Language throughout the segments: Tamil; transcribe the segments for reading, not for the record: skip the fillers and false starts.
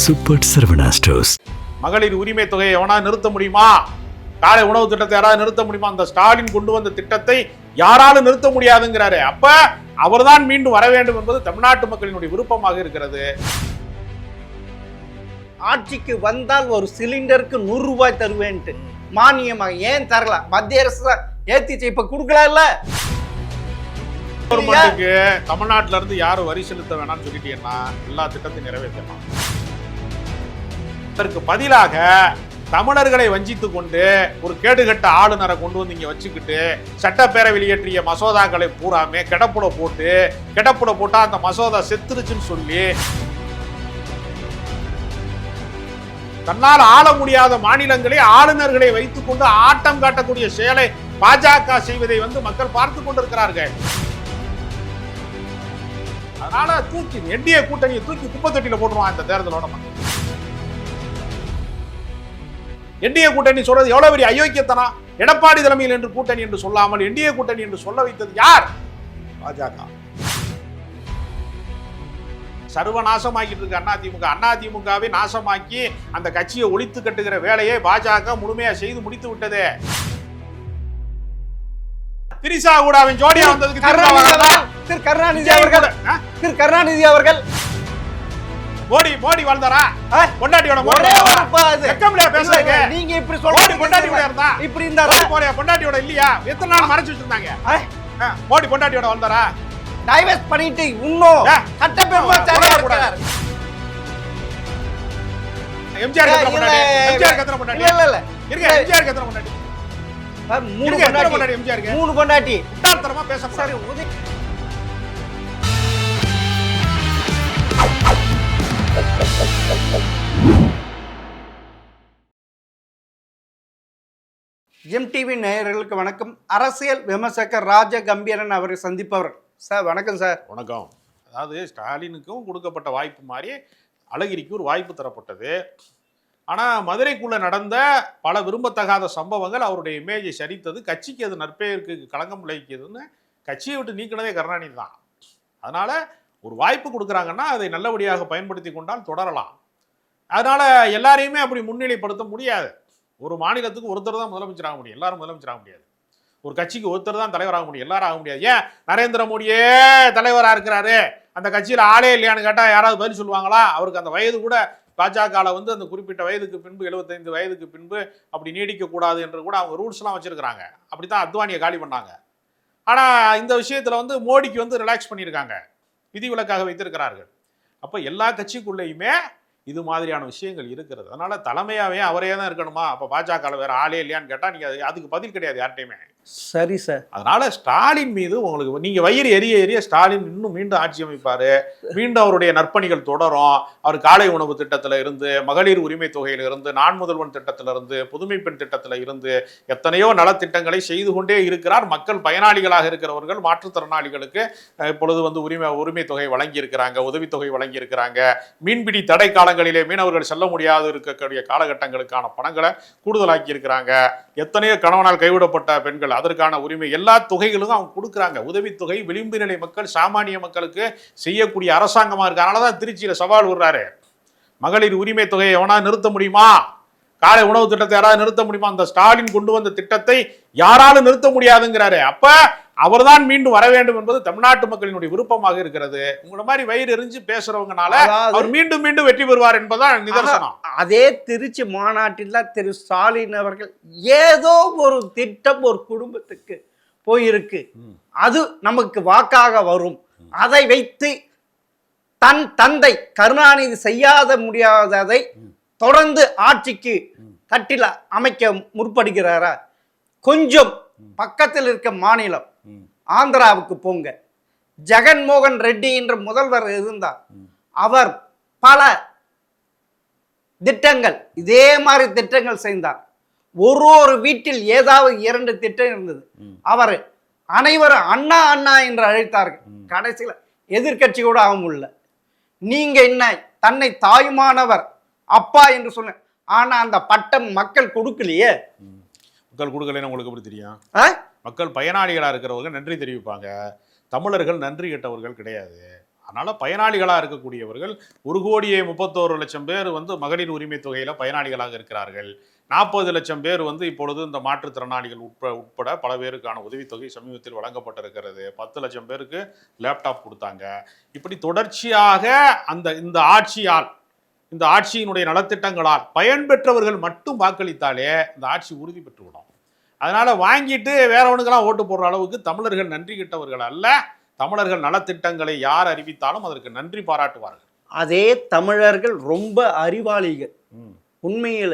Super Saravana stores. மகளிர் உரிமை தொகையை எவனா நிறுத்த முடியுமா? காலை உணவு திட்டத்தை யாராவது நிறுத்த முடியுமா? அந்த ஸ்டாலின் கொண்டு வந்த திட்டத்தை யாராலும் நிறுத்த முடியாதுங்கிறாரு. அப்ப அவர்தான் மீண்டும் வர வேண்டும் என்பது தமிழ்நாட்டு மக்களினுடைய விருப்பமாக இருக்கிறது. ஆட்சிக்கு வந்தால் ஒரு சிலிண்டருக்கு 100 ரூபாய் தருவேன்ட்டு மானியமாக ஏன் தரல? மத்திய அரசு ஏத்திச்சு, இப்ப கொடுக்கல. கவர்மெண்ட்டுக்கு தமிழ்நாட்டில இருந்து யாரும் வரி செலுத்த வேணாம்னு சொல்லிட்டீங்கன்னா எல்லா திட்டத்தையும் நிறைவேற்றலாம். இதற்கு பதிலாக தமிழர்களை வஞ்சித்துக் கொண்டு ஒரு கேடுகட்ட ஆளுநரை கொண்டு வந்து இங்க வச்சுக்கிட்டு சட்டப்பேரவையில் இயற்றிய மசோதாக்களை பூராமே கிடப்புட போட்டா அந்த மசோதா செத்துருச்சுன்னு சொல்லி தன்னால் ஆள முடியாத மாநிலங்களை ஆளுநர்களை வைத்துக் கொண்டு ஆட்டம் காட்டக்கூடிய செயலை பாஜக செய்வதை மக்கள் பார்த்து கொண்டிருக்கிறார்கள். அதனால தூக்கி என்டிஏ கூட்டணியை தூக்கி குப்பை தொட்டியில போட்டுருவான் இந்த தேர்தலோட. என்டிஏ கூட்டணி சொல்றது எவ்வளவு பெரிய அயோக்கியத்தனம். எடப்பாடி தலைமையில் என்று கூட்டணி என்று சொல்லாமல் என்டிஏ கூட்டணி என்று சொல்ல வைத்தது யார்? பாஜக. சர்வநாசமாக்கிட்டு இருக்க அதிமுகவை நாசமாக்கி அந்த கட்சியை ஒழித்து கட்டுகிற வேலையை பாஜக முழுமையா செய்து முடித்து விட்டது. திரிசா கூடாவின் ஜோடியா வந்ததுக்கு திரு கருணாநிதி அவர்கள் மோடி வாழ்ந்தாரா? பொண்டாட்டியோட பேசுறீங்க. நீங்க இப்படி சொல்றீங்க. பொண்டாட்டியோட இருந்தா இப்படி இருந்தாரா? பொண்டாட்டியோட இல்லையா? எத்தனை நாள் மறைச்சு வச்சிருந்தாங்க? மோடி பொண்டாட்டியோட வாழ்ந்தாரா? டைவர்ஸ் பண்ணிட்டு இன்னும் சட்டப்பேரவை இருக்கார். எம்ஜிஆர் கத்தன பொண்டாட்டி. எம்ஜிஆர் கத்தன பொண்டாட்டி. இல்ல இருங்க. எம்ஜிஆர் கத்தன பொண்டாட்டி. 3 பொண்டாட்டி. எம்ஜிஆர் 3 பொண்டாட்டி. உட்டார்த்தரமா பேச சரி. எம்டிவி நேயர்களுக்கு வணக்கம். அரசியல் விமர்சகர் ராஜ கம்பீரன் அவரை சந்திப்பவர். சார் வணக்கம். சார் வணக்கம். அதாவது ஸ்டாலினுக்கும் கொடுக்கப்பட்ட வாய்ப்பு மாதிரி அழகிரிக்கு ஒரு வாய்ப்பு தரப்பட்டது. ஆனால் மதுரைக்குள்ள நடந்த பல விரும்பத்தகாத சம்பவங்கள் அவருடைய இமேஜை சரித்தது. கட்சிக்கு அது நற்பெயருக்கு களங்கம் விளைவிக்குதுன்னு கட்சியை விட்டு நீக்கினதே கருணாநிதி தான். அதனால ஒரு வாய்ப்பு கொடுக்குறாங்கன்னா அதை நல்லபடியாக பயன்படுத்தி கொண்டால் தொடரலாம். அதனால எல்லாரையுமே அப்படி முன்னிலைப்படுத்த முடியாது. ஒரு மாநிலத்துக்கு ஒருத்தர் தான் முதலமைச்சராக முடியும், எல்லாரும் முதலமைச்சராக முடியாது. ஒரு கட்சிக்கு ஒருத்தர் தான் தலைவராக முடியும், எல்லாரும் ஆக முடியாது. ஏன் நரேந்திர மோடியே தலைவராக இருக்கிறாரு, அந்த கட்சியில் ஆளே இல்லையான்னு கேட்டால் யாராவது பதில் சொல்லுவாங்களா? அவருக்கு அந்த வயது கூட பாஜகவில் அந்த குறிப்பிட்ட வயதுக்கு பின்பு 75 வயதுக்கு பின்பு அப்படி நீடிக்கக்கூடாது என்று கூட அவங்க ரூல்ஸ்லாம் வச்சுருக்கிறாங்க. அப்படி தான் அத்வானியை காலி பண்ணாங்க. ஆனால் இந்த விஷயத்தில் மோடிக்கு ரிலாக்ஸ் பண்ணியிருக்காங்க, விதிவிலக்காக வைத்திருக்கிறார்கள். அப்போ எல்லா கட்சிக்குள்ளேயுமே இது மாதிரியான விஷயங்கள் இருக்கிறது. அதனால தலைமையாவே அவரே தான் இருக்கணுமா? அப்போ பாஜகவில் வேற ஆளே இல்லையான்னு கேட்டால் நீங்கள் அதுக்கு பதில் கிடையாது யார்ட்டையுமே. சரி சார். அதனால ஸ்டாலின் மீது உங்களுக்கு நீங்க வயிறு எரிய ஸ்டாலின் இன்னும் மீண்டும் ஆட்சி அமைப்பாரு, மீண்டும் அவருடைய நற்பணிகள் தொடரும். அவர் காலை உணவு திட்டத்தில் இருந்து, மகளிர் உரிமை தொகையில இருந்து, நான் முதல்வன் திட்டத்தில இருந்து, புதுமை பெண் திட்டத்தில் இருந்து எத்தனையோ நலத்திட்டங்களை செய்து கொண்டே இருக்கிறார். மக்கள் பயனாளிகளாக இருக்கிறவர்கள், மாற்றுத்திறனாளிகளுக்கு இப்பொழுது உரிமை தொகை வழங்கி இருக்கிறாங்க, உதவித்தொகை வழங்கி இருக்கிறாங்க. மீன்பிடி தடை காலங்களிலே மீனவர்கள் செல்ல முடியாது இருக்கக்கூடிய காலகட்டங்களுக்கான பணங்களை கூடுதலாக்கி இருக்கிறாங்க. எத்தனையோ கணவனால் கைவிடப்பட்ட பெண்கள் அதற்கான உரிமை எல்லா தொகைகளும் அவங்க கொடுக்குறாங்க. உதவித்தொகை விளிம்பு நிலை மக்கள், சாமானிய மக்களுக்கு செய்யக்கூடிய அரசாங்கமா இருக்கு. அதனாலதான் திருச்சியில சவால் விடுறாரு. மகளிர் உரிமை தொகையை எவனா நிறுத்த முடியுமா? காலை உணவு திட்டத்தை யாராவது நிறுத்த முடியுமா? அந்த ஸ்டாலின் கொண்டு வந்த திட்டத்தை யாராலும் நிறுத்த முடியாதுங்கிறாரு. அப்ப அவர்தான் மீண்டும் வர வேண்டும் என்பது தமிழ்நாட்டு மக்களினுடைய விருப்பமாக இருக்கிறது. உங்களை மாதிரி வயிறு எரிஞ்சு பேசுறவங்கனால அவர் மீண்டும் மீண்டும் வெற்றி பெறுவார் என்பதான் நிதர்சனம். அதே திருச்சி மாநாட்டில் திரு ஸ்டாலின் அவர்கள் ஏதோ ஒரு திட்டம் ஒரு குடும்பத்துக்கு போயிருக்கு, அது நமக்கு வாக்காக வரும், அதை வைத்து தன் தந்தை கருணாநிதி செய்யாத முடியாததை தொடர்ந்து ஆட்சிக்கு கட்டில அமைக்க முற்படுகிறாரா? கொஞ்சம் பக்கத்தில் இருக்க மாநிலம் ஆந்திராவுக்கு போங்க. ஜெகன்மோகன் ரெட்டி என்ற முதல்வர் இருந்தார். அவர் பல திட்டங்கள், இதே மாதிரி திட்டங்கள் செய்தார். ஒரு வீட்டில் ஏதாவது 2 திட்டம் இருந்தது. அவர் அனைவரும் அண்ணா அண்ணா என்று அழைத்தார்கள். கடைசியில் எதிர்கட்சி கூட ஆக முடியல. நீங்க என்ன தன்னை தாயுமானவர் அப்பா என்று சொன்ன, ஆனா அந்த பட்டம் மக்கள் கொடுக்கலையே. மக்கள் கொடுக்கலன்னு உங்களுக்கு எப்படி தெரியும்? மக்கள் பயனாளிகளாக இருக்கிறவர்கள் நன்றி தெரிவிப்பாங்க. தமிழர்கள் நன்றி கெட்டவர்கள் கிடையாது. அதனால பயனாளிகளாக இருக்கக்கூடியவர்கள் 1,31,00,000 பேர் வந்து மகளிர் உரிமை தொகையில பயனாளிகளாக இருக்கிறார்கள். 40 லட்சம் பேர் வந்து இப்பொழுது இந்த மாற்றுத்திறனாளிகள் உட்பட பல பேருக்கான உதவித்தொகை சமீபத்தில் வழங்கப்பட்டிருக்கிறது. 10 லட்சம் பேருக்கு லேப்டாப் கொடுத்தாங்க. இப்படி தொடர்ச்சியாக இந்த ஆட்சியினுடைய நலத்திட்டங்களால் பயன்பெற்றவர்கள் மட்டும் வாக்களித்தாலே இந்த ஆட்சி உறுதி பெற்றுவிடும். அதனால வாங்கிட்டு வேறவனுக்கெல்லாம் ஓட்டு போடுற அளவுக்கு தமிழர்கள் நன்றி கிட்டவர்கள் அல்ல. தமிழர்கள் நலத்திட்டங்களை யார் அறிவித்தாலும் அதற்கு நன்றி பாராட்டுவார்கள். அதே தமிழர்கள் ரொம்ப அறிவாளிகள். உண்மையில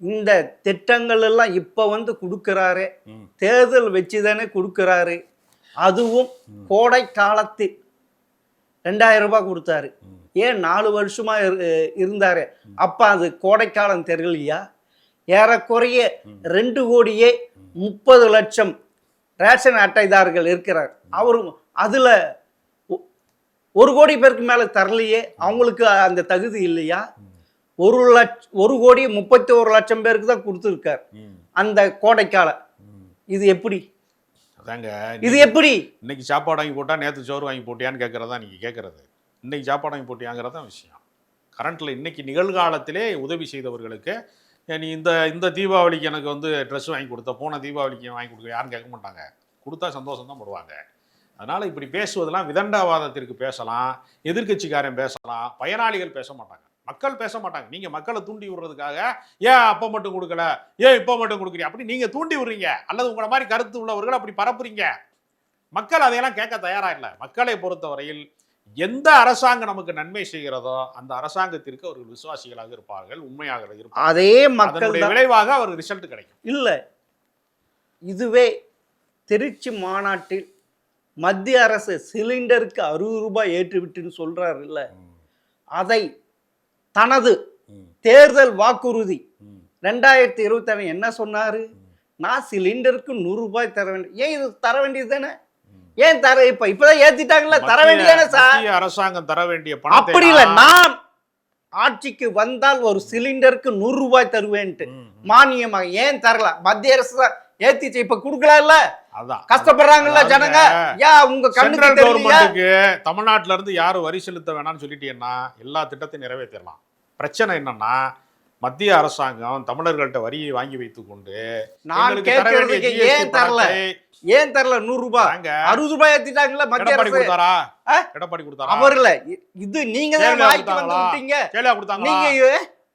இந்த திட்டங்கள் எல்லாம் இப்ப வந்து கொடுக்கிறாரு, தேர்தல் வச்சுதானே கொடுக்கிறாரு. அதுவும் கோடை காலத்தில் 2000 ரூபாய் கொடுத்தாரு. ஏன் 4 வருஷமா இருந்தாரு? அப்ப அது கோடைக்காலம் தெரியலையா? ஏறக்குறைய 2,30,00,000 ரேஷன் அட்டைதாரர்கள் இருக்கிறார். அவரும் அதுல 1 கோடி பேருக்கு மேல தரலையே. அவங்களுக்கு அந்த தகுதி இல்லையா? 1,31,00,000 பேருக்கு தான் கொடுத்துருக்கார் அந்த கோடைக்காலம். இது எப்படி? அதாங்க, இது எப்படி? இன்னைக்கு சாப்பாடு வாங்கி போட்டா நேற்று சோறு வாங்கி போட்டியான்னு கேட்கறதா நீங்க கேட்கறது. இன்னைக்கு சாப்பாடு வாங்கி போட்டியாங்கிறதான் விஷயம். கரண்ட்ல இன்னைக்கு நிகழ்காலத்திலே உதவி செய்தவர்களுக்கு நீ இந்த தீபாவளிக்கு எனக்கு வந்து ட்ரெஸ் வாங்கி கொடுத்த, போன தீபாவளிக்கு வாங்கி கொடுக்க யாரும் கேட்க மாட்டாங்க. கொடுத்தா சந்தோஷம் தான் படுவாங்க. அதனால இப்படி பேசுவதெல்லாம் விதண்டாவாதத்திற்கு பேசலாம், எதிர்கட்சிக்காரன் பேசலாம், பயனாளிகள் பேச மாட்டாங்க, மக்கள் பேச மாட்டாங்க. நீங்க மக்களை தூண்டி விடுறதுக்காக ஏன் அப்ப மட்டும் கொடுக்கல, ஏன் இப்ப மட்டும் கொடுக்குறீங்க அப்படி நீங்க தூண்டி விடுறீங்க, அல்லது உங்களை மாதிரி கருத்து உள்ளவர்கள் அப்படி பரப்புறீங்க. மக்கள் அதையெல்லாம் கேட்க தயாரா இல்லை. மக்களை பொறுத்தவரையில் எந்த அரசாங்கம் நமக்கு நன்மை செய்கிறதோ அந்த அரசாங்கத்திற்கு அவர்கள் விசுவாசிகளாக இருப்பார்கள், உண்மையாக இருப்பார்கள். அதே மக்கள் விளைவாக அவருக்கு ரிசல்ட் கிடைக்கும். இல்ல, இதுவே திருச்சி மாநாட்டில் மத்திய அரசு சிலிண்டருக்கு 60 ரூபாய் ஏற்றுவிட்டுன்னு சொல்றாரு இல்ல, அதை தனது தேர்தல் வாக்குறுதி 2021 என்ன சொன்னாரு? நான் சிலிண்டருக்கு 100 ரூபாய் தர வேண்டும். ஏன் இது தர வேண்டியது தானே? ஏன் தர இப்பதான் ஏத்திட்டாங்கல்ல, தர வேண்டியதானே சார்? அரசாங்கம் தர வேண்டிய பணம் அப்படி இல்ல. நான் ஆட்சிக்கு வந்தால் ஒரு சிலிண்டருக்கு 100 ரூபாய் தருவேன்ட்டு மானியமாக ஏன் தரல? மத்திய அரசு ஏத்திச்சு, இப்ப குடுக்கலாம்ல. அதான் கஷ்டப்படுறாங்கல்ல ஜனங்க. ஏன் உங்க சென்ட்ரல் கவர்மெண்ட்டுக்கு தமிழ்நாட்டுல இருந்து யாரும் வரி செலுத்த வேணாம்னு சொல்லிட்டீங்கன்னா எல்லா திட்டத்தையும் நிறைவேற்றலாம். பிரச்சனை என்னன்னா மத்திய அரசாங்கம் தமிழர்கள்ட்ட வரியை வாங்கி வைத்துக் கொண்டு நான் கேட்கறதுக்கு ஏன் தரல? 100 ரூபாய் 60 ரூபாய் ஏத்திட்டாங்கல்ல மத்திய அரசு. எடப்பாடி கொடுத்தாரா? அவர் இல்ல, இது நீங்க தான் வாய்க்கு வந்து விட்டீங்க. கேளா கொடுத்தாங்களா? நீங்க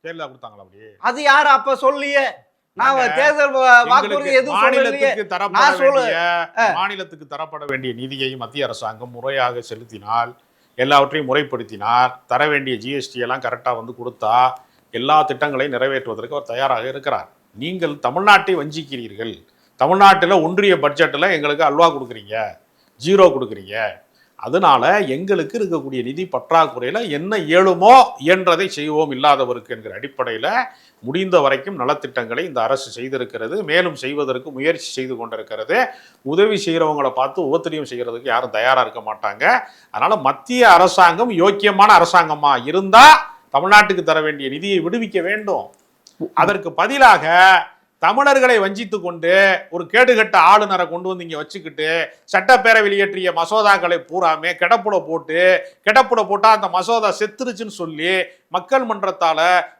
கேளா கொடுத்தாங்களா? அப்படி அது யாரு அப்ப சொல்லியே? நான் தேர்தல் வாக்குறுதி எதுவும் சொல்லலையே. மாநிலத்துக்கு தரப்பட வேண்டிய நிதியை மத்திய அரசாங்கம் முறையாக செலுத்தினால், எல்லாவற்றையும் முறைப்படுத்தினால், தர வேண்டிய ஜிஎஸ்டி எல்லாம் கரெக்டா வந்து கொடுத்தா எல்லா திட்டங்களையும் நிறைவேற்றுவதற்கு அவர் தயாராக இருக்கிறார். நீங்கள் தமிழ்நாட்டை வஞ்சிக்கிறீர்கள். தமிழ்நாட்டில் ஒன்றிய பட்ஜெட்டில் எங்களுக்கு அல்வா கொடுக்குறீங்க, 0 கொடுக்குறீங்க. அதனால எங்களுக்கு இருக்கக்கூடிய நிதி பற்றாக்குறையில் என்ன இயலுமோ இயன்றதை செய்வோம் இல்லாதவருக்கு என்கிற அடிப்படையில் முடிந்த வரைக்கும் நலத்திட்டங்களை இந்த அரசு செய்திருக்கிறது, மேலும் செய்வதற்கு முயற்சி செய்து கொண்டிருக்கிறது. உதவி செய்கிறவங்களை பார்த்து உபத்திரியம் செய்கிறதுக்கு யாரும் தயாராக இருக்க மாட்டாங்க. அதனால மத்திய அரசாங்கம் யோக்கியமான அரசாங்கமா இருந்தா தமிழ்நாட்டுக்கு தர வேண்டிய நிதியை விடுவிக்க வேண்டும். அதற்கு பதிலாக தமிழர்களை வஞ்சித்து கொண்டு ஒரு கேடுகட்ட ஆளுநரை கொண்டு வந்து இங்க வச்சுக்கிட்டு சட்டப்பேரவையில் இயற்றிய மசோதாக்களை பூராமே கிடப்புட போட்டா அந்த மசோதா செத்துருச்சுன்னு சொல்லி மக்கள் மன்றத்தால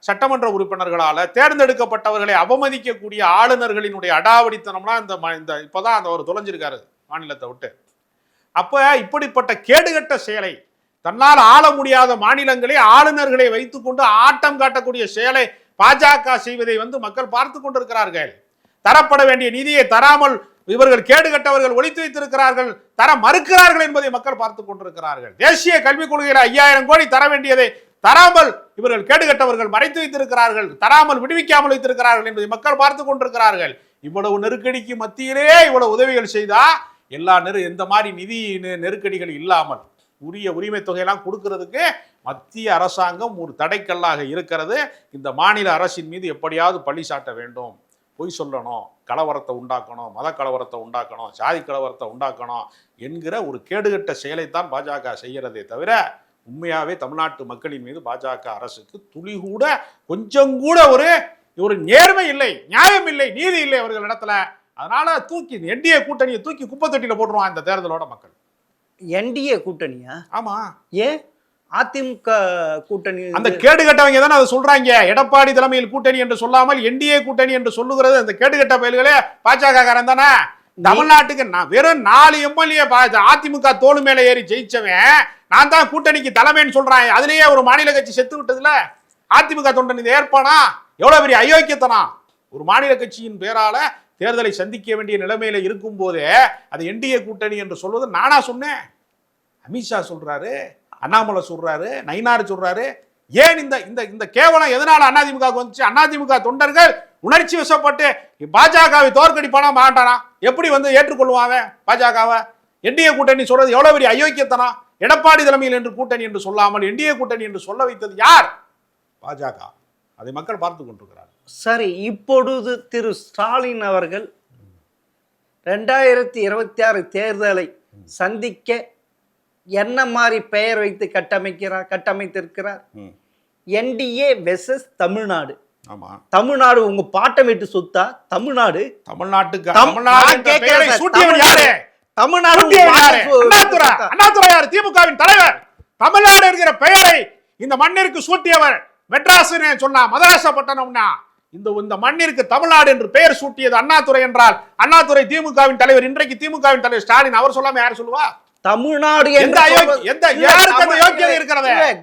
சட்டமன்ற உறுப்பினர்களால தேர்ந்தெடுக்கப்பட்டவர்களை அவமதிக்கக்கூடிய ஆளுநர்களினுடைய அடாவடித்தனம்லாம் இந்த இப்பதான் அந்த அவர் தொலைஞ்சிருக்காரு மாநிலத்தை விட்டு. அப்ப இப்படிப்பட்ட கேடுகட்ட செயலை, தன்னால் ஆள முடியாத மாநிலங்களே ஆளுநர்களை வைத்துக்கொண்டு ஆட்டம் காட்டக்கூடிய செயலை பாஜக செய்வதை மக்கள் பார்த்து கொண்டிருக்கிறார்கள். தரப்பட வேண்டிய நிதியை தராமல் இவர்கள் கேடுகட்டவர்கள் ஒழித்து வைத்திருக்கிறார்கள், தர மறுக்கிறார்கள் என்பதை மக்கள் பார்த்து கொண்டிருக்கிறார்கள். தேசிய கல்விக் கொள்கையில் 5000 கோடி தர வேண்டியதை தராமல் இவர்கள் கேடுகட்டவர்கள் மறைத்து வைத்திருக்கிறார்கள், தராமல் விடுவிக்காமல் வைத்திருக்கிறார்கள் என்பதை மக்கள் பார்த்து கொண்டிருக்கிறார்கள். இவ்வளவு நெருக்கடிக்கு மத்தியிலே இவ்வளவு உதவிகள் செய்தா எந்த மாதிரி நிதி நெருக்கடிகள் இல்லாமல் உரிய உரிமை தொகையெல்லாம் கொடுக்கறதுக்கு மத்திய அரசாங்கம் ஒரு தடைக்கல்லாக இருக்கிறது. இந்த மாநில அரசின் மீது எப்படியாவது பழி சாட்ட வேண்டும், பொய் சொல்லணும், கலவரத்தை உண்டாக்கணும், மத கலவரத்தை உண்டாக்கணும், சாதி கலவரத்தை உண்டாக்கணும் என்கிற ஒரு கேடுகட்ட செயலைத்தான் பாஜக செய்கிறதே தவிர உண்மையாவே தமிழ்நாட்டு மக்களின் மீது பாஜக அரசுக்கு துளி கூட கொஞ்சம் கூட ஒரு நேர்மை இல்லை, நியாயம் இல்லை, நீதி இல்லை அவர்கள் இடத்துல. அதனால என்டிஏ கூட்டணியை தூக்கி குப்பை தொட்டியில போட்டுருவான் இந்த தேர்தலோட மக்கள். என்டிஏ கூட்டணியா? ஆமா, ஏன் அதிமுக கூட்டணி? அந்த கேடு கட்டவங்க தானே அதை சொல்றாங்க. எடப்பாடி தலைமையில் கூட்டணி என்று சொல்லாமல் என்டிஏ கூட்டணி என்று சொல்லுகிறது அந்த கேடு கட்ட பயல்களே பாஜக காரன் தானே. தமிழ்நாட்டுக்கு நான் வெறும் 4 எம்எல்ஏ அதிமுக தோளு மேல ஏறி ஜெயிச்சவன் நான் தான் கூட்டணிக்கு தலைமைன்னு சொல்றான். அதுலயே ஒரு மாநில கட்சி செத்து விட்டதுல அதிமுக தொண்டன் இதை ஏற்பானா? எவ்வளவு பெரிய அயோக்கியத்தனா! ஒரு மாநில கட்சியின் பேரால தேர்தலை சந்திக்க வேண்டிய நிலைமையில இருக்கும் போதே அது என்டிஏ கூட்டணி என்று சொல்வது நானா சொன்னேன்? அமித்ஷா சொல்றாரு, அண்ணாமலை சொல்றாரு, நயினார் சொல்றாரு. ஏன் இந்த இந்த இந்த கேவலம் எதனால அதிமுக வந்துச்சு? அதிமுக தொண்டர்கள் உணர்ச்சி வசப்பட்டு பாஜகவை தோற்கடிப்பானா மாட்டானா? எப்படி ஏற்றுக்கொள்வாங்க பாஜகவை? என்டிஏ கூட்டணி சொல்றது எவ்வளவு பெரிய அயோக்கியத்தனா! எடப்பாடி தலைமையில் என்று கூட்டணி என்று சொல்லாமல் என்டிஏ கூட்டணி என்று சொல்ல வைத்தது யார்? பாஜக. அதை மக்கள் பார்த்து கொண்டிருக்கிறார். சரி, இப்பொழுது திரு ஸ்டாலின் அவர்கள் 2026 தேர்தலை சந்திக்க என்ன மாதிரி பெயர் வைத்து கட்டமைத்திருக்கிறார்? NDA versus Tamil Nadu. ஆமா, தமிழ்நாடு உங்க பாட்டம் விட்டு சொத்தா? தமிழ்நாடு தமிழ்நாட்டுக்கு அண்ணாதுரை யாரு? திமுகவின் தலைவர். தமிழ்நாடு என்கிற பெயரை இந்த மண்ணிற்கு சூட்டியவர். மெட்ராஸ் சொன்னா மதராசப்பட்டனம்னா இந்த மண்ணிற்கு தமிழ்நாடு என்று பெயர் சூட்டியது அண்ணாதுரை என்றால் அண்ணாதுரை திமுகவின் தலைவர். இன்றைக்கு திமுகவின் தலைவர் ஸ்டாலின். அவர் சொல்லாம யார் சொல்லுவா? தமிழ்நாடு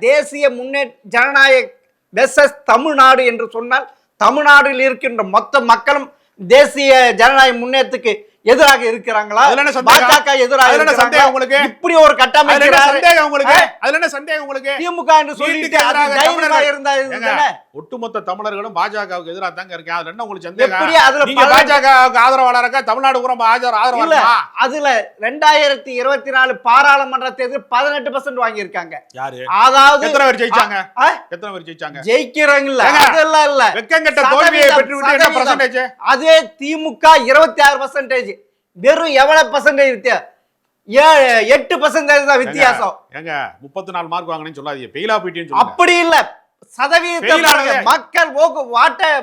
தேசிய முன்னேற்ற ஜனநாயக வெர்சஸ் தமிழ்நாடு என்று சொன்னால் தமிழ்நாட்டில் இருக்கின்ற மொத்த மக்களும் தேசிய ஜனநாயக முன்னேற்றத்துக்கு எதிராக இருக்கிறாங்களா? பாஜக எதிராக உங்களுக்கு இப்படி ஒரு கட்டமைப்பு திமுக என்று சொல்லிட்டு ஒட்டுமொத்த தமிழர்களும் பாஜகவுக்கு எதிராக தாங்க இருக்காங்க. அதுல என்ன உங்களுக்கு சந்தேகம்? பாஜகவுக்கு ஆதரவாளராக தமிழ்நாடு பூரா ஆதரவு. அதுல 2024 பாராளுமன்ற தேர்தல் 18% வாங்கி இருக்காங்க. யாரு? அதாவது எத்தனை பேர் ஜெயிச்சாங்க? எத்தனை பேர் ஜெயிச்சாங்க? ஜெயிக்கிறாங்கல்ல, அதெல்லாம் இல்ல. வெக்கங்கெட்ட தோல்வியை பெற்று விட்டு என்ன பர்சன்டேஜ்? அதே திமுக 26%. வெறும் எவ்வளவு பர்சன்டேஜ் வித்தியாசம்? 8% தான் வித்தியாசம். ஏங்க 34 மார்க் வாங்கினேன்னு சொல்லாதீங்க. பெயிலா போயிட்டேன்னு சொல்லுங்க. அப்படி இல்ல, சதவீதத்தை மக்கள்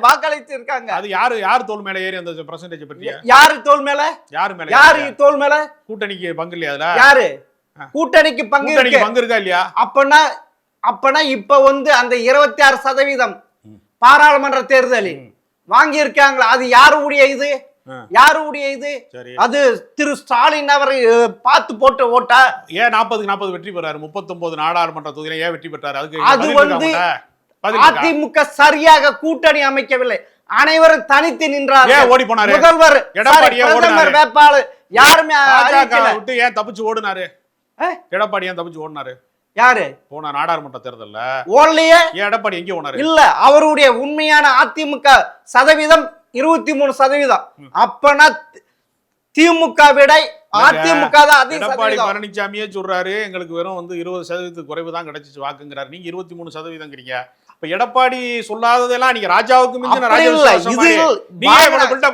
வாக்களித்து இருக்காங்க. அது யாரு தோல் மேல ஏறி அந்த பர்சன்டேஜ் பத்தி? யாரு தோல் மேல? யாரு தோல் மேல? கூட்டணிக்கு பங்கு இல்லையா அதுல? யாரு கூட்டணிக்கு பங்கு இருக்கா இல்லையா? அப்பனா இப்ப அந்த 26% பாராளுமன்ற தேர்தலில் வாங்கி இருக்காங்களா? அது யாருடைய இது? யாருடைய இது? அது திரு ஸ்டாலின் அவர் பார்த்து போட்டு ஓட்டா? ஏன் 40-40 வெற்றி பெறாரு? 39 நாடாளுமன்ற தொகுதியில ஏன் வெற்றி பெற்றாரு? அது அதிமுக சரியாக கூட்டணி அமைக்கவில்லை. அனைவரும் தனித்து நின்றார். ஓடி போனாரு முதல்வர், பிரதமர் வேட்பாளர் யாருமே விட்டு ஏன் தப்பிச்சு ஓடுனாரு? எடப்பாடி ஏன் தப்பிச்சு ஓடுனாரு? யாரு போன நாடாளுமன்ற தேர்தல்ல ஓடலையே. எடப்பாடி எங்க ஓடுனாரு? இல்ல, அவருடைய உண்மையான அதிமுக சதவீதம் 23%. அப்பனா திமுக விட அதிமுக தான் அதிக. எடப்பாடி பழனிசாமியே சொல்றாரு எங்களுக்கு வெறும் 20% குறைவு தான் கிடைச்சிச்சு வாக்குங்கிறாரு. நீங்க 23%ங்கிறீங்க. இப்ப எடப்பாடி சொல்லாததெல்லாம் நீங்க ராஜாவுக்கு மிஞ்சின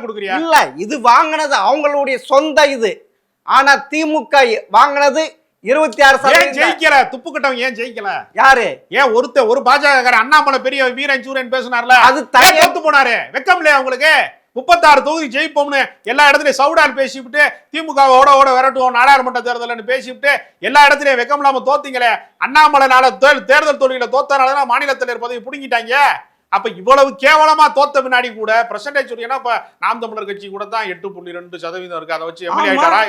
கொடுக்குறீங்க. இல்ல, இது வாங்கினது அவங்களுடைய சொந்த இது. ஆனா திமுக வாங்கினது 26%. ஜெயிக்கல. துப்பு கட்டவங்க ஏன் ஜெயிக்கல? யாரு? ஏன் ஒரு பாஜக அண்ணாமலை பெரிய வீரன் சூரன் பேசினார்ல, அது தோத்து போனாரு. வெக்கம் இல்லையா உங்களுக்கு? 36 தொகுதி ஜெயிப்போம்னு எல்லா இடத்துலயும் சவுடால் பேசிவிட்டு திமுக விரட்டுவோம் நாடாளுமன்ற தேர்தல் பேசிவிட்டு எல்லா இடத்துலயும் வெக்கம் இல்லாம தோத்தீங்களே. அண்ணாமலைனால தேர்தல் தொழில தோத்தனாலதான் மாநிலத்தில் பதவி புடுங்கிட்டாங்க. அப்ப இவ்வளவு கேவலமா தோத்த பின்னாடி கூட பெர்சன்டேஜ் சொல்லினா இப்ப நாம் தமிழர் கட்சி கூட தான் 8.2% இருக்கு. அதை வச்சு எம்எல்ஏ ஆயிட்டாரா?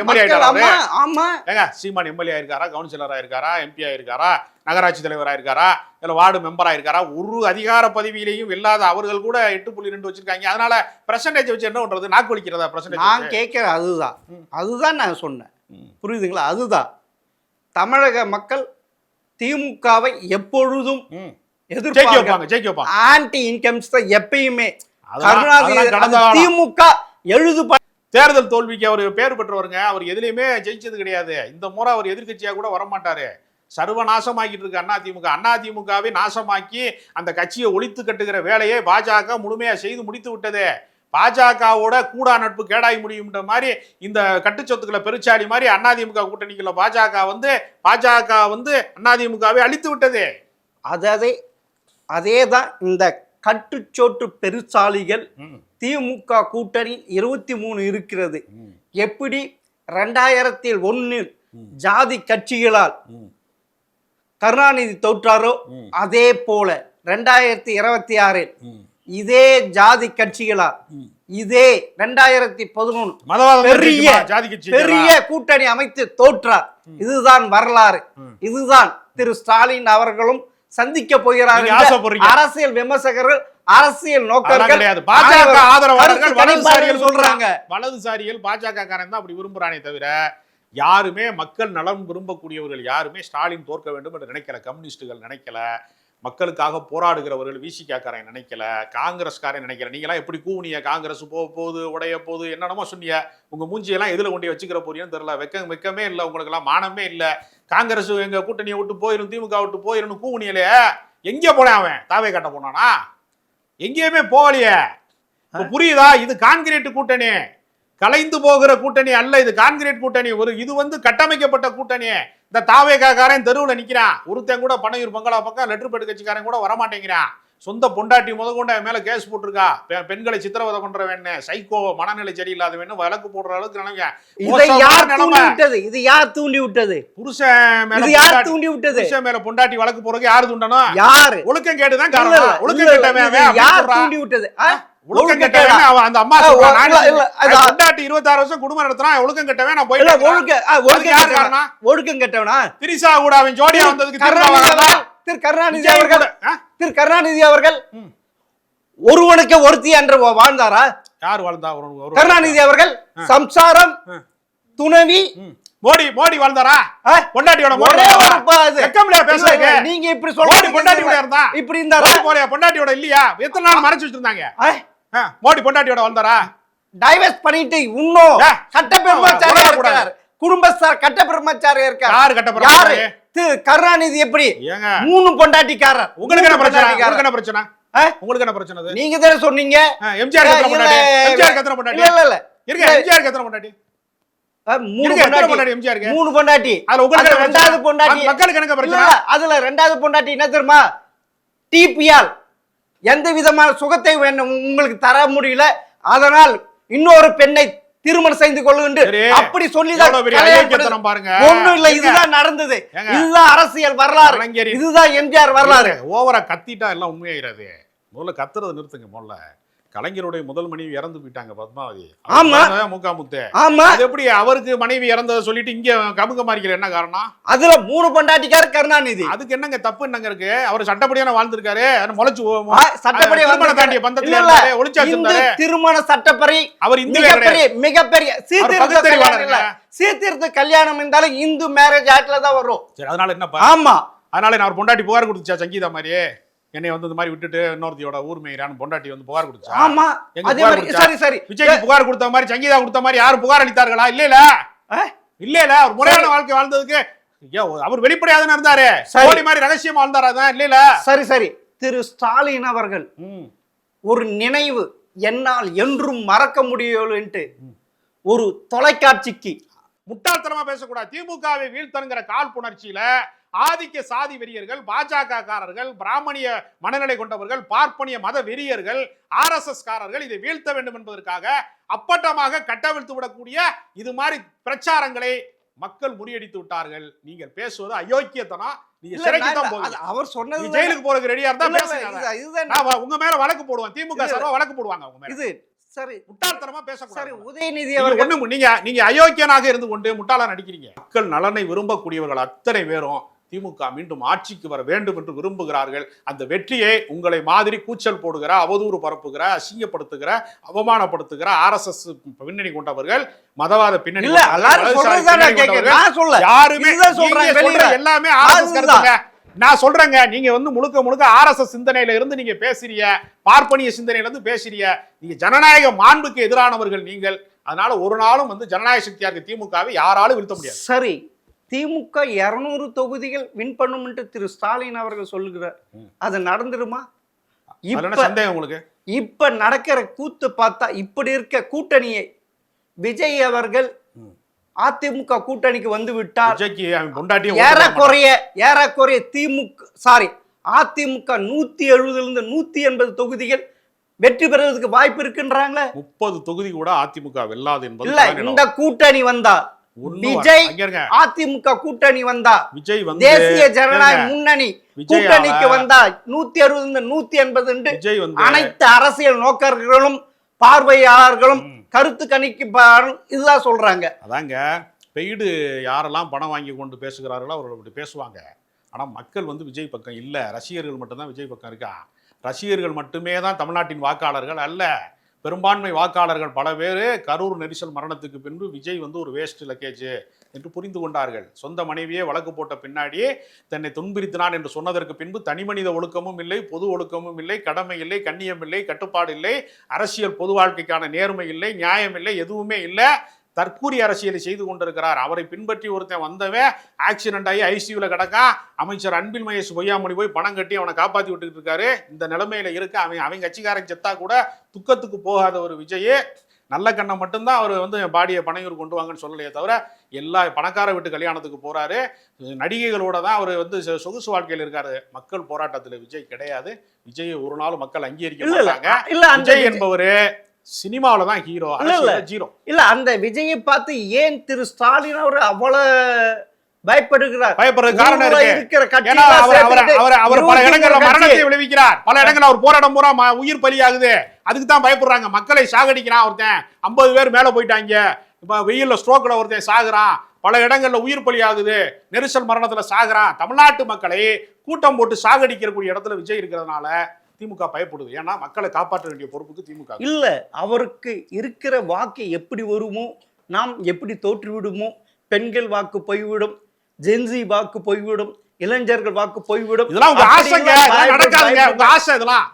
ஏங்க சீமான் எம்எல்ஏ ஆயிருக்காரா? கவுன்சிலர் ஆயிருக்காரா? எம்பி ஆயிருக்காரா? நகராட்சி தலைவர் ஆயிருக்காரா? இல்ல வார்டு மெம்பர் ஆயிருக்காரா? ஒரு அதிகார பதவியிலையும் இல்லாத அவர்கள் கூட 8.2 வச்சிருக்காங்க. அதனால பெர்சன்டேஜ் வச்சு என்ன பண்றது? நாக்கு வலிக்கிறதா பெர்சன்டேஜ்? நான் கேட்கிறேன். அதுதான் நான் சொன்னேன். புரியுதுங்களா? அதுதான் தமிழக மக்கள் திமுகவை எப்பொழுதும் ஆன்டி இன்கம்ஸ் எப்பயுமே திமுக தேர்தல் தோல்விக்கு அவர் பேர் பெற்றவருங்க. அவர் எதுலையுமே ஜெயிச்சது கிடையாது. இந்த முறை அவர் எதிர்கட்சியா கூட வரமாட்டாரு. சர்வநாசமாக்கிட்டு இருக்கு அதிமுக. அதிமுகவை நாசமாக்கி அந்த கட்சியை ஒழித்து கட்டுகிற வேலையை பாஜக முழுமையா செய்து முடித்து விட்டது. பாஜகவோட கூடா நட்பு கேடாய் முடியும்ன்ற மாதிரி இந்த கட்டுச்சொத்துக்களை பெருச்சாடி மாதிரி அதிமுக கூட்டணிக்குள்ள பாஜக அதிமுகவை அழித்து விட்டது. அதேதான் இந்த கட்டுச்சோட்டு பெருசாலிகள் திமுக கூட்டணி 23 இருக்கிறது. எப்படி 2001 ஜாதி கட்சிகளால் கருணாநிதி தோற்றாரோ அதே போல 2026 இதே ஜாதி கட்சிகளால் இதே 2011 பெரிய கூட்டணி அமைத்து தோற்றார். இதுதான் வரலாறு. இதுதான் திரு ஸ்டாலின் அவர்களும் சந்திக்க போகிறார்கள். அரசியல் விமர்சகர்கள், அரசியல் நோக்கர்கள், பாஜக ஆதரவாளர்கள், வலதுசாரிகள் சொல்றாங்க. வலதுசாரிகள் பாஜக காரன் தான் அப்படி விரும்புறானே தவிர யாருமே மக்கள் நலம் விரும்பக்கூடியவர்கள் யாருமே ஸ்டாலின் தோற்க வேண்டும் என்று நினைக்கல. கம்யூனிஸ்டுகள் நினைக்கல, மக்களுக்காக போராடுகிறவர்கள் விசிகாக்காரன் நினைக்கல, காங்கிரஸ்காரன் நினைக்கல. நீங்களாம் எப்படி கூவுனிய காங்கிரஸ் போகுது உடைய போகுது என்னென்னமோ சொன்னீங்க. உங்க மூஞ்சியெல்லாம் எதுல கொண்டு வச்சுக்கிற போறீங்கன்னு தெரியல. வெக்கமே இல்லை, உங்களுக்கு எல்லாம் மானமே இல்லை. காங்கிரஸ் எங்க கூட்டணியை விட்டு போயிரும், திமுக விட்டு போயிருந்து கூவுனியலே. எங்க போனேன் அவன்? தாவே கட்ட போனானா? எங்கேயுமே போகலையே. புரியுதா? இது கான்கிரீட் கூட்டணி, கலைந்து போகிற கூட்டணி அல்ல. இது கான்கிரீட் கூட்டணி. இது கட்டமைக்கப்பட்ட கூட்டணி. இந்த தாவேக்காரன் தெருவில் நிக்கிறான். ஒருத்தன் கூட பனையூர் பங்களா பக்கம் லெட்டர் பேட் கட்சிக்காரன் கூட வரமாட்டேங்கிறான். சொந்த பொண்டாட்டி முதற்கொண்டு மேல கேஸ் போட்டிருக்கா. பெண்களை சித்திரவதை பண்றவன், சைக்கோ, மனநிலை சரியில்லாதவன் வழக்கு போடுற அளவுக்கு நினைங்க. இது யார் தூண்டி விட்டது? புருஷன் மேல பொண்டாட்டி வழக்கு போறதுக்கு யாரு தூண்டணும்? யாரு? ஒழுக்கம் கேட்டுதான் காரணம். ஒழுக்கம் கேட்டவன் தூண்டி விட்டது. ஒழுக்கம் கெட்டவன் அந்த அம்மா பொண்டாட்டி 26 வருஷம் குடும்பம் நடத்துறான். ஒழுக்கம் கெட்டவன் நான் போயிட்டு ஒழுக்கம் கெட்டவனா? திரிசா கூட அவன் ஜோடியா வந்ததுக்கு திரு கருணாநிதி அவர்கள் ஒருவனுக்கு ஒருத்தி என்று வாழ்ந்தாரா? யார் வாழ்ந்தா? கருணாநிதி அவர்கள் சம்சாரம், துணவி, மோடி வாழ்ந்தாரா? பொண்டாட்டியோட நீங்க இப்படி சொல்றீங்க. பொண்டாட்டியோட இருந்தா இப்படி இருந்தாரா? பொண்டாட்டியோட இல்லையா? எத்தனை நாள் மறைச்சு வச்சிருந்தாங்க? மோடி பொண்டாட்டியோட வாழ்ந்தாரா? டைவர்ஸ் பண்ணிட்டு இன்னும் கட்ட பிரம்மச்சாரியா இருக்கார். குடும்பஸ்தார் கட்ட பிரம்மச்சாரியா இருக்கார். யாரு கட்ட பிரம்மச்சாரி? கருணாநிதி எப்படி 3 பொண்டாட்டிக்காரர்? உங்களுக்கு என்ன பிரச்சனை? உங்களுக்கு என்ன பிரச்சனை? நீங்க தானே சொன்னீங்க எம்ஜிஆர் கத்தன பொண்டாட்டி. எம்ஜிஆர் கத்தன பொண்டாட்டி இல்ல இருங்க. எம்ஜிஆர் கத்தன பொண்டாட்டி 3 பொண்டாட்டி. அதுல உங்களுக்கு ரெண்டாவது பொண்டாட்டி மக்களுக்கு என்ன பிரச்சனை? அதுல ரெண்டாவது பொண்டாட்டி என்ன தெரியுமா? டிபிஆல் எந்த விதமான சுகத்தை உங்களுக்கு தர முடியல, அதனால் இன்னொரு பெண்ணை திருமணம் செய்து கொள்ளுங்க அப்படி சொல்லிதான் பாருங்க. ஒண்ணும் இல்ல, இதுதான் நடந்தது. இதுதான் அரசியல் வரலாறு. இதுதான் எம்ஜிஆர் வரலாறு. ஓவரா கத்திட்டா எல்லாம் உண்மையாகிறது. முதல்ல கத்துறது நிறுத்துங்க. முதல்ல கலைஞருடைய முதல் மனைவி இறந்து போயிட்டாங்க, பத்மாவதி. ஆமா, முகாமுத்து. ஆமா, அது எப்படி அவருக்கு மனைவி இறந்ததை சொல்லிட்டு இங்க கமுக மாறிக்கிற என்ன காரணம்? அதுல 3 பொண்டாட்டிக்கார கருணாநிதி. அதுக்கு என்னங்க தப்பு என்னங்க இருக்கு? அவர் சட்டப்படியான வாழ்ந்திருக்காரு. முளைச்சு சட்டப்படி தாண்டிய பந்தத்துல ஒளிச்சாச்சு. திருமண சட்டப்படி அவர் மிகப்பெரிய சீர்திருத்த கல்யாணம் இருந்தாலும் இந்து மேரேஜ் ஆக்ட்ல தான் வரும். சரி, அதனால என்னப்பா? ஆமா, அதனால நான் ஒரு பொண்டாட்டி புகார் கொடுத்துச்சா சங்கீதா மாதிரி? என்னை வந்து இந்த மாதிரி விட்டுட்டு இன்னொருத்தியோட ஊர் மேய்கிறான்னு பொண்டாட்டி வந்து புகார் கொடுத்தா? ஆமா, அதே மாதிரி சரி சரி விஜய்க்கு புகார் கொடுத்த மாதிரி சங்கீதா கொடுத்த மாதிரி யாரும் புகார் அளித்தார்களா? இல்ல அவர் முறையான வாழ்க்கை வாழ்ந்ததுக்கு அவர் வெளிப்படையா தானே இருந்தாரு. மோடி மாதிரி ரகசியமா வாழ்ந்தாரா? இல்ல சரி சரி. திரு ஸ்டாலின் அவர்கள் ஒரு நினைவு என்னால் என்றும் மறக்க முடியலன்ட்டு ஒரு தொலைக்காட்சிக்கு முட்டாள்தனமா பேசக்கூடாது. திமுகவை வீழ்த்தனுங்கிற காழ்ப்புணர்ச்சியில ஆதிக்க சாதி வெறியர்கள், பாஜக காரர்கள், பிராமணிய மனநிலை கொண்டவர்கள், பார்ப்பனிய மத வெறியர்கள், RSS காரர்கள் இதை வீழ்த்த வேண்டும் என்பதற்காக அப்பட்டமாக கட்டவிழ்த்து விடக்கூடிய இது மாதிரி பிரச்சாரங்களை மக்கள் முறியடித்து விட்டார்கள். நீங்கள் பேசுவது அயோக்கியத்தனம். நீங்க சிறைக்கு தான் போவீங்க. அவர் சொன்னது ஜெயிலுக்கு போறதுக்கு ரெடியா இருந்தா பேசுங்க. உங்க மேல வழக்கு போடுவாங்க. திமுக சார்பா வழக்கு போடுவாங்க உங்க மேல. இது சரி, முட்டாள்தனமா பேசக்கூடாது. உதயநிதி அவர்கள் நீங்க அயோக்கியனாக இருந்து கொண்டு முட்டாளா நடிக்கிறீங்க. மக்கள் நலனை விரும்பக்கூடியவர்கள் அத்தனை பேரும் திமுக மீண்டும் ஆட்சிக்கு வர வேண்டும் என்று விரும்புகிறார்கள். அந்த வெற்றியை உங்களை மாதிரி கூச்சல் போடுகிற, அவதூறு பரப்புகிற, அசிங்கப்படுத்துகிற, அவமானப்படுத்துகிற RSS பின்னணி கொண்டவர்கள், மதவாத பின்னணி யாருமே எல்லாமே நான் சொல்றேங்க. நீங்க வந்து முழுக்க RSS சிந்தனையில இருந்து நீங்க பேசுறீங்க, பார்ப்பனிய சிந்தனையில இருந்து பேசுறீங்க. நீங்க ஜனநாயக மாண்புக்கு எதிரானவர்கள் நீங்கள். அதனால ஒரு நாளும் வந்து ஜனநாயக சக்தியா இருக்க திமுகவை யாராலும் வீழ்த்த முடியாது. சரி, திமுக 200 தொகுதிகள் வின் பண்ணும் திரு ஸ்டாலின் அவர்கள் சொல்லுகிறார். அது நடந்துருமா? சந்தேகம் உங்களுக்கு? இப்ப நடக்கிற கூத்து பார்த்தா இப்படி இருக்க கூட்டணியை விஜய் அவர்கள் அதிமுக கூட்டணிக்கு வந்து விட்டார். ஏறக்குறைய அதிமுக 170 180 தொகுதிகள் வெற்றி பெறுவதற்கு வாய்ப்பு இருக்குன்றாங்களே. 30 தொகுதி கூட அதிமுக வெல்லாது என்பது இல்ல. இந்த கூட்டணி வந்தா விஜய் அங்க இருங்க. அதிமுக கூட்டணி வந்தா, விஜய் வந்து தேசிய ஜனநாயக முன்னணி விஜயால- கூட்டணிக்கு வந்தா 160 180 விஜய் வந்து அனைத்து அரசியல் நோக்கர்களும் பார்வையாளர்களும் கருத்து கணிக்கு இதுதான் சொல்றாங்க. அதாங்க பெய்டு யாரெல்லாம் பணம் வாங்கி கொண்டு பேசுகிறார்களோ அவர்கள் அப்படி பேசுவாங்க. ஆனால் மக்கள் வந்து விஜய் பக்கம் இல்லை, ரசிகர்கள் மட்டும்தான் விஜய் பக்கம் இருக்கா. ரசிகர்கள் மட்டுமே தான் தமிழ்நாட்டின் வாக்காளர்கள் அல்ல. பெரும்பான்மை வாக்காளர்கள் பல பேர் கரூர் நெரிசல் மரணத்துக்கு பின்பு விஜய் வந்து ஒரு வேஸ்ட் லக்கேஜ் என்று புரிந்து கொண்டார்கள். சொந்த மனைவியே வழக்கு போட்ட பின்னாடியே தன்னை துன்புறுத்தினான் என்று சொன்னதற்கு பின்பு தனிமனித ஒழுக்கமும் இல்லை, பொது ஒழுக்கமும் இல்லை, கடமை இல்லை, கண்ணியம் இல்லை, கட்டுப்பாடு இல்லை, அரசியல் பொது வாழ்க்கைக்கான நேர்மை இல்லை, நியாயம் இல்லை, எதுவுமே இல்லை. தற்கூரி அரசியலை செய்து கொண்டிருக்கிறார். அவரை பின்பற்றி ஒருத்தன் வந்தவன் ஆக்சிடென்ட் ஆகி ஐசியூவில் கிடக்கான். அமைச்சர் அன்பில் மகேஷ் பொய்யாமொழி போய் பணம் கட்டி அவனை காப்பாற்றி விட்டுக்கிட்டு இருக்காரு. இந்த நிலைமையில இருக்க அவன் கட்சிக்காரன் செத்தா கூட துக்கத்துக்கு போகாத ஒரு விஜயே நல்ல கண்ணை மட்டும்தான் அவர் வந்து பாடியை பனையூர் கொண்டு வாங்கன்னு சொல்லலையே தவிர எல்லா பணக்கார வீட்டு கல்யாணத்துக்கு போறாரு. நடிகைகளோட தான் அவர் வந்து சொகுசு வாழ்க்கையில் இருக்காரு. மக்கள் போராட்டத்தில் விஜய் கிடையாது. விஜய் ஒரு நாள் மக்கள் அங்கீகரிக்க மாட்டாங்க. விஜய் என்பவரு சினிமாவில தான் ஹீரோ, ஜீரோ. இல்ல அந்த விஜயை பார்த்து ஏன் திரு ஸ்டாலின் அவர் அவ்வளவு பயப்படுகிறார்? பயப்படுறது காரணம் இருக்கு. இருக்கிற அவர் பல இடங்கள்ல மரணத்தை விளைவிக்கிறார். பல இடங்கள்ல அவர் போராட்டம் பூரா உயிர் பலியாகுது. அதுக்கு தான் பயப்படுறாங்க. மக்களை சாகடிக்கிறான் ஒருத்தன். 50 பேர் மேல போயிட்டாங்க. இப்ப வெயில்ல ஸ்ட்ரோக்ல ஒருத்தன் சாகுறான். பல இடங்கள்ல உயிர் பலி ஆகுது. நெரிசல் மரணத்துல சாகுறான். தமிழ்நாட்டு மக்களை கூட்டம் போட்டு சாகடிக்கக்கூடிய இடத்துல விஜய் இருக்கிறதுனால திமுக பயப்படுது. ஏன்னா மக்களை காப்பாற்ற வேண்டிய பொறுப்புக்கு திமுக இல்ல. அவருக்கு இருக்கிற வாக்கு எப்படி வருமோ, நாம் எப்படி தோற்று விடுமோ, பெண்கள் வாக்கு போய்விடும், ஜென்சி வாக்கு போய்விடும், இளைஞர்கள் வாக்கு போய்விடும். இதெல்லாம் உங்க ஆசைங்க, நடக்காதுங்க. உங்க ஆசை இதெல்லாம்.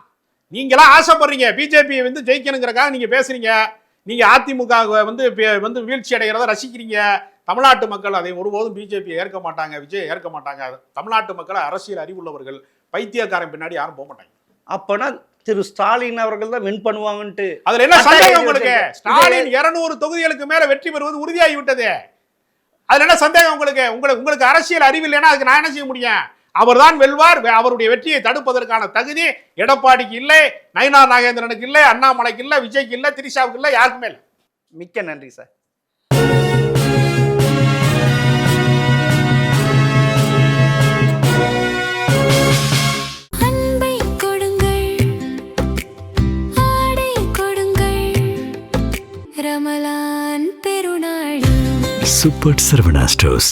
நீங்களாம் ஆசைப்படுறீங்க பிஜேபி வந்து ஜெயிக்கணுங்கிறக்காக நீங்க பேசுறீங்க. நீங்க அதிமுக வந்து வீழ்ச்சி அடைகிறத ரசிக்கிறீங்க. தமிழ்நாட்டு மக்கள் அதை ஒருபோதும் பிஜேபி ஏற்க மாட்டாங்க, விஜய் ஏற்க மாட்டாங்க. தமிழ்நாட்டு மக்கள் அரசியல் அறிவுள்ளவர்கள். பைத்தியக்காரன் பின்னாடி யாரும் போக மாட்டாங்க. அப்பனா திரு ஸ்டாலின் அவர்கள் தான் வின் பண்ணுவாங்கன்ட்டு அதுல என்ன சந்தேகம் உங்களுக்கு? ஸ்டாலின் 200 தொகுதிகளுக்கு மேல வெற்றி பெறுவது உறுதியாகி விட்டது. அதுல என்ன சந்தேகம் உங்களுக்கு? உங்களுக்கு அரசியல் அறிவு இல்லைன்னா அதுக்கு நான் என்ன செய்ய முடியும்? அவர்தான் வெல்வார். அவருடைய வெற்றியை தடுப்பதற்கான தகுதி எடப்பாடிக்கு இல்லை, நயினார் நாகேந்திரனுக்கு இல்லை, அண்ணாமலைக்கு இல்லை, விஜய்க்கு இல்லை, திரிஷாவுக்கு இல்லை, யாருக்குமே இல்லை. மிக்க நன்றி சார். Super Sarvana Stores.